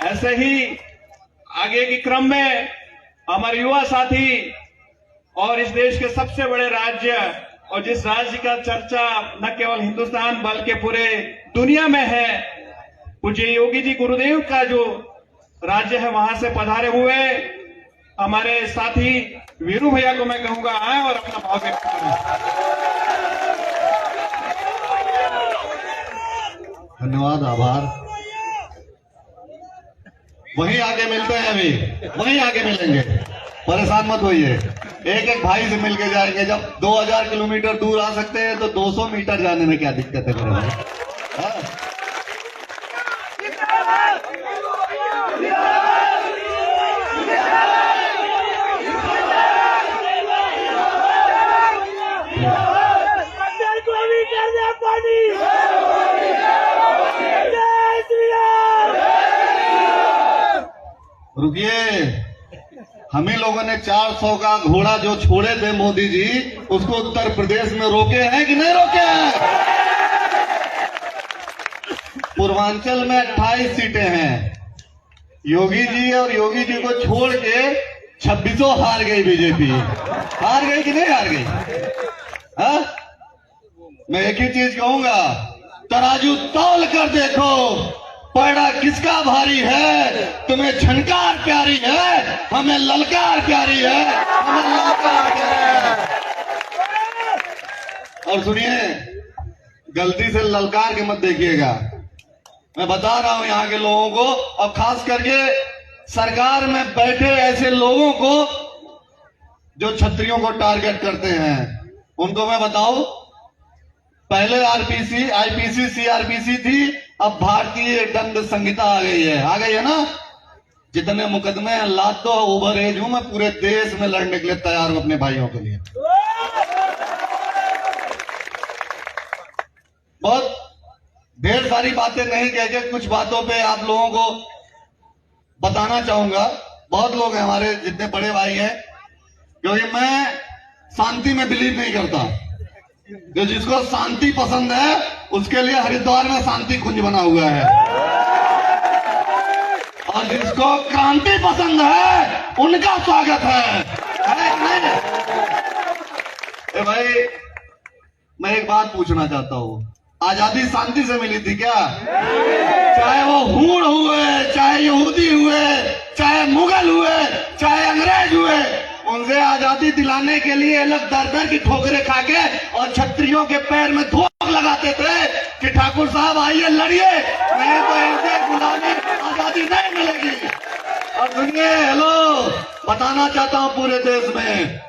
ऐसे ही आगे के क्रम में हमारे युवा साथी और इस देश के सबसे बड़े राज्य और जिस राज्य का चर्चा न केवल हिंदुस्तान बल्कि पूरे दुनिया में है, पूज्य योगी जी गुरुदेव का जो राज्य है, वहां से पधारे हुए हमारे साथी वीरू भैया को मैं कहूंगा आए और अपना भाव व्यक्त करें। धन्यवाद, आभार। वहीं आगे मिलते हैं, अभी वहीं आगे मिलेंगे, परेशान मत होइए। एक एक भाई से मिलके जाएंगे। जब 2000 किलोमीटर दूर आ सकते हैं तो 200 मीटर जाने में क्या दिक्कत है मेरे भाई? रुकिए, हम ही लोगों ने 400 का घोड़ा जो छोड़े थे मोदी जी, उसको उत्तर प्रदेश में रोके हैं कि नहीं रोके हैं? पूर्वांचल में 28 सीटें हैं। योगी जी और योगी जी को छोड़ के 26 हार गई बीजेपी। हार गई कि नहीं हार गई? हा? मैं एक ही चीज कहूंगा, तराजू तौल कर देखो, पैड़ा किसका भारी है। तुम्हें झनकार प्यारी है, हमें ललकार प्यारी है, हमें ललकार प्यारी है। और सुनिए, गलती से ललकार के मत देखिएगा। मैं बता रहा हूं यहाँ के लोगों को, और खास करके सरकार में बैठे ऐसे लोगों को जो छत्रियों को टारगेट करते हैं, उनको मैं बताऊं, पहले आरपीसी, आईपीसी, सीआरपीसी थी, अब भारतीय दंड संहिता आ गई है ना। जितने मुकदमे लाद दो, ओवर एज हूं मैं, पूरे देश में लड़ने के लिए तैयार हूं अपने भाइयों के लिए। बहुत ढेर सारी बातें नहीं कह के कुछ बातों पे आप लोगों को बताना चाहूंगा। बहुत लोग हैं हमारे जितने बड़े भाई हैं, क्योंकि मैं शांति में बिलीव नहीं करता। जो जिसको शांति पसंद है उसके लिए हरिद्वार में शांति कुंज बना हुआ है, और जिसको क्रांति पसंद है उनका स्वागत है। नहीं? ए भाई, मैं एक बात पूछना चाहता हूं, आजादी शांति से मिली थी क्या? चाहे वो हूण हुए, चाहे यहूदी हुए, चाहे मुगल हुए, चाहे अंग्रेज हुए, उनसे आजादी दिलाने के लिए ये लोग दर-दर की ठोकरें खा के और छत्रियों के पैर में धोख लगाते थे कि ठाकुर साहब आइए लड़िए, नहीं तो ऐसे गुलामी आजादी नहीं मिलेगी। और सुनिए, हेलो, बताना चाहता हूं पूरे देश में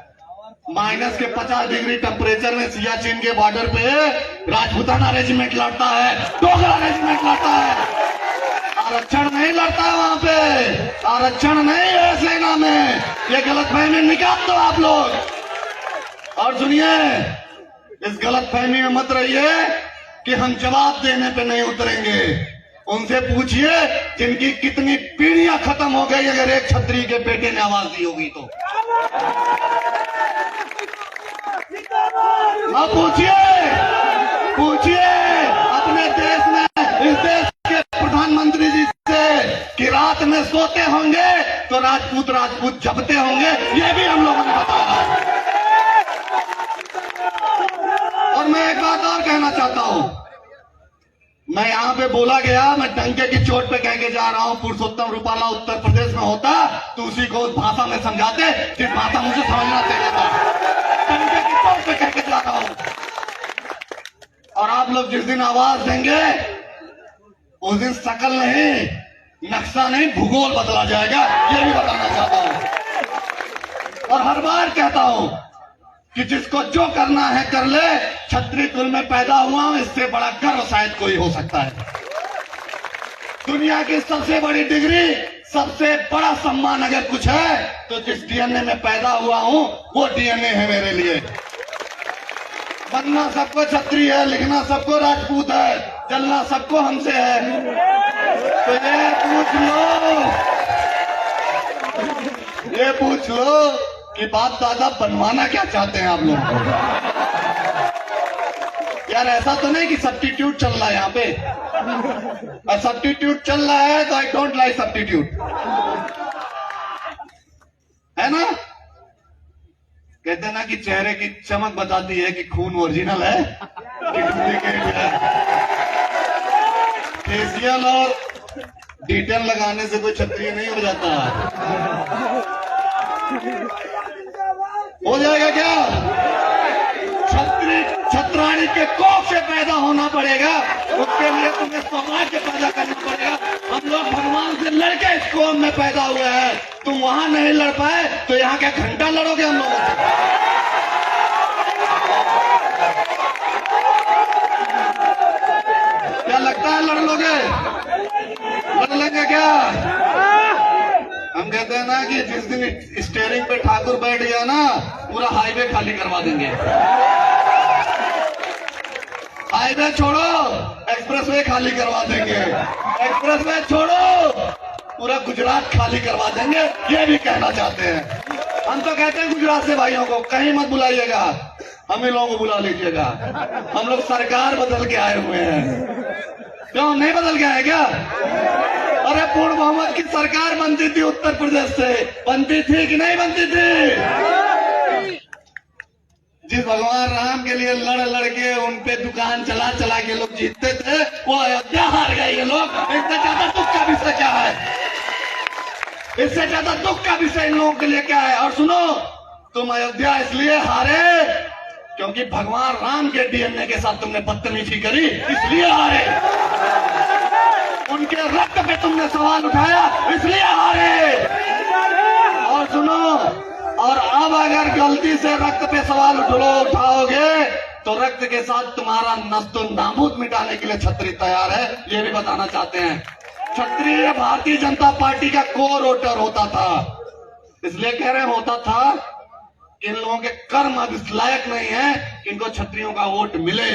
माइनस के 50 डिग्री टेम्परेचर में सियाचिन के बॉर्डर पे राजपूताना रेजिमेंट लड़ता है, डोगरा रेजिमेंट लड़ता है। आरक्षण नहीं लड़ता है वहां पे, आरक्षण नहीं है सेना में। ये गलतफहमी निकाल दो आप लोग। और सुनिए, इस गलतफहमी में मत रहिए कि हम जवाब देने पे नहीं उतरेंगे। उनसे पूछिए जिनकी कितनी पीढ़ियां खत्म हो गई अगर एक छत्री के बेटे ने आवाज दी होगी तो। अब पूछिए अपने देश में, इस देश के प्रधानमंत्री जी से कि रात में सोते होंगे तो राजपूत जपते होंगे, ये भी हम लोगों ने बताया। और मैं एक बात और कहना चाहता हूं, मैं यहां पे बोला गया, मैं डंके की चोट पे कह के जा रहा हूं, पुरुषोत्तम रूपाला उत्तर प्रदेश में होता तो उसी को उस भाषा में समझाते जिस भाषा मुझे समझना चाहिए था। डंके की चोट पे कह के जा रहा हूं। और आप लोग जिस दिन आवाज देंगे उस दिन शकल नहीं, नक्शा नहीं, भूगोल बदला जाएगा, ये भी बताना चाहता हूं। और हर बार कहता हूं कि जिसको जो करना है कर ले, छत्री कुल में पैदा हुआ हूं, इससे बड़ा गर्व शायद कोई हो सकता है। दुनिया की सबसे बड़ी डिग्री, सबसे बड़ा सम्मान अगर कुछ है तो जिस डीएनए में पैदा हुआ हूं वो डीएनए है मेरे लिए। बनना सबको छत्री है, लिखना सबको राजपूत है, चलना सबको हमसे है। तो ये पूछ लो कि बाप दादा बनवाना क्या चाहते हैं आप लोग को। यार ऐसा तो नहीं कि सब्स्टिट्यूट चल रहा है यहाँ पे। और सब्स्टिट्यूट चल रहा है तो आई डोंट लाइक सब्स्टिट्यूट, है ना। कहते हैं ना कि चेहरे की चमक बताती है कि खून ओरिजिनल है कि डुप्लीकेट है। फेशियल और डिटेल लगाने से कोई क्षत्रिय नहीं हो जाता। हो जाएगा क्या? छत्राणी के कोख से पैदा होना पड़ेगा, उसके लिए तुम्हें समाज से पैदा करना पड़ेगा। हम लोग भगवान से लड़के इस कौम में पैदा हुए हैं, तुम वहां नहीं लड़ पाए तो यहाँ क्या घंटा लड़ोगे हम लोगों से? क्या लगता है लड़ लोगे? लड़ लेंगे क्या? हम कहते हैं ना कि जिस दिन स्टीयरिंग पे ठाकुर बैठ गया ना, पूरा हाईवे खाली करवा देंगे। हाईवे छोड़ो, एक्सप्रेसवे खाली करवा देंगे। एक्सप्रेसवे छोड़ो, पूरा गुजरात खाली करवा देंगे। ये भी कहना चाहते हैं। हम तो कहते हैं गुजरात से भाइयों को कहीं मत बुलाइएगा, हम ही लोगों को बुला लीजिएगा। हम लोग सरकार बदल के आए हुए हैं। क्यों नहीं बदल के आए क्या? अरे पूर्ण बहुमत की सरकार बनती थी उत्तर प्रदेश से, बनती थी कि नहीं बनती थी? जिस भगवान राम के लिए लड़ लड़ के उनपे दुकान चला चला के लोग जीतते थे, वो अयोध्या हार गए ये लोग। इससे ज्यादा दुख का विषय क्या है? इससे ज्यादा दुख का विषय इन लोगों के लिए क्या है? और सुनो, तुम अयोध्या इसलिए हारे क्योंकि भगवान राम के डीएनए के साथ तुमने बदतमीजी करी, इसलिए हारे। उनके रक्त पे तुमने सवाल उठाया, इसलिए हारे। और सुनो, और अब अगर गलती से रक्त पे सवाल उठाओगे तो रक्त के साथ तुम्हारा नस्तो नाबूद मिटाने के लिए क्षत्रिय तैयार है, ये भी बताना चाहते हैं। क्षत्रिय भारतीय जनता पार्टी का कोर वोटर होता था, इसलिए कह रहे होता था इन लोगों के कर्म अब इस लायक नहीं है कि इनको क्षत्रियों का वोट मिले।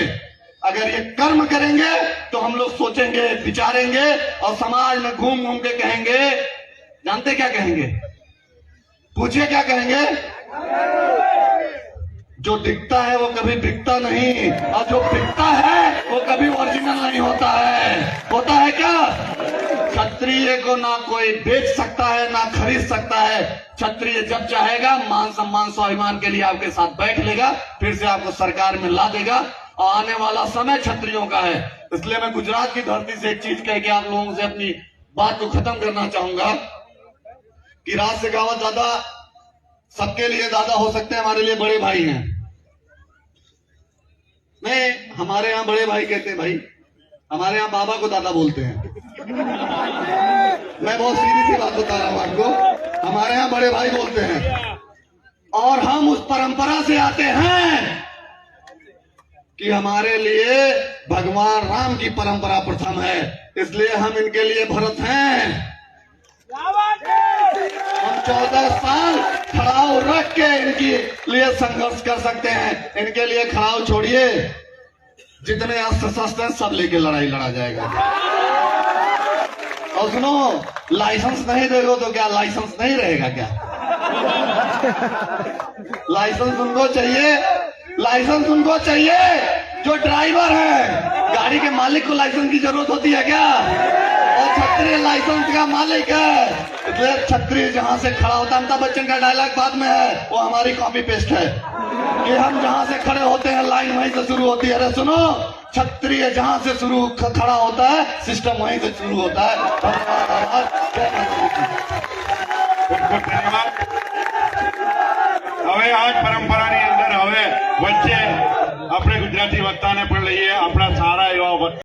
अगर ये कर्म करेंगे तो हम लोग सोचेंगे, विचारेंगे और समाज में घूम घूम के कहेंगे। जानते क्या कहेंगे? पूछिए क्या कहेंगे? जो दिखता है वो कभी बिकता नहीं, और जो बिकता है वो कभी ओरिजिनल नहीं होता है। होता है क्या? क्षत्रिय को ना कोई बेच सकता है ना खरीद सकता है। क्षत्रिय जब चाहेगा मान सम्मान स्वाभिमान के लिए आपके साथ बैठ लेगा, फिर से आपको सरकार में ला देगा। और आने वाला समय क्षत्रियों का है। इसलिए मैं गुजरात की धरती से एक चीज कह के आप लोगों से अपनी बात को खत्म करना चाहूंगा कि राज शेखावत दादा सबके लिए दादा हो सकते हैं, हमारे लिए बड़े भाई हैं। नहीं, हमारे यहाँ बड़े भाई कहते हैं भाई, हमारे यहाँ बाबा को दादा बोलते हैं। मैं बहुत सीधी सी बात बता रहा हूं आपको, हमारे यहाँ बड़े भाई बोलते हैं। और हम उस परंपरा से आते हैं कि हमारे लिए भगवान राम की परंपरा प्रथम है, इसलिए हम इनके लिए भरत हैं। हम 14 साल खड़ाऊ रख के इनके लिए संघर्ष कर सकते हैं। इनके लिए खड़ाऊ छोड़िए, जितने अस्त्र शस्त्र हैं सब लेके लड़ाई लड़ा जाएगा। और सुनो, लाइसेंस नहीं देगा तो क्या लाइसेंस नहीं रहेगा क्या? लाइसेंस उनको चाहिए, लाइसेंस उनको चाहिए जो ड्राइवर है। गाड़ी के मालिक को लाइसेंस की जरूरत होती है क्या? और क्षत्रिय लाइसेंस का मालिक है। इसलिए क्षत्रिय जहां से खड़ा होता है, अमिताभ बच्चन का डायलॉग बाद में है, वो हमारी कॉपी पेस्ट है कि हम जहां से खड़े होते हैं लाइन वहीं से शुरू होती है। अरे सुनो, क्षत्रिय जहां से शुरू खड़ा होता है, सिस्टम वहीं से शुरू होता है। धन्यवाद। હવે આજ પરંપરાની અંદર હવે વચ્ચે આપણે ગુજરાતી વક્તાને પણ લઈએ, આપણા સારા એવા વક્તા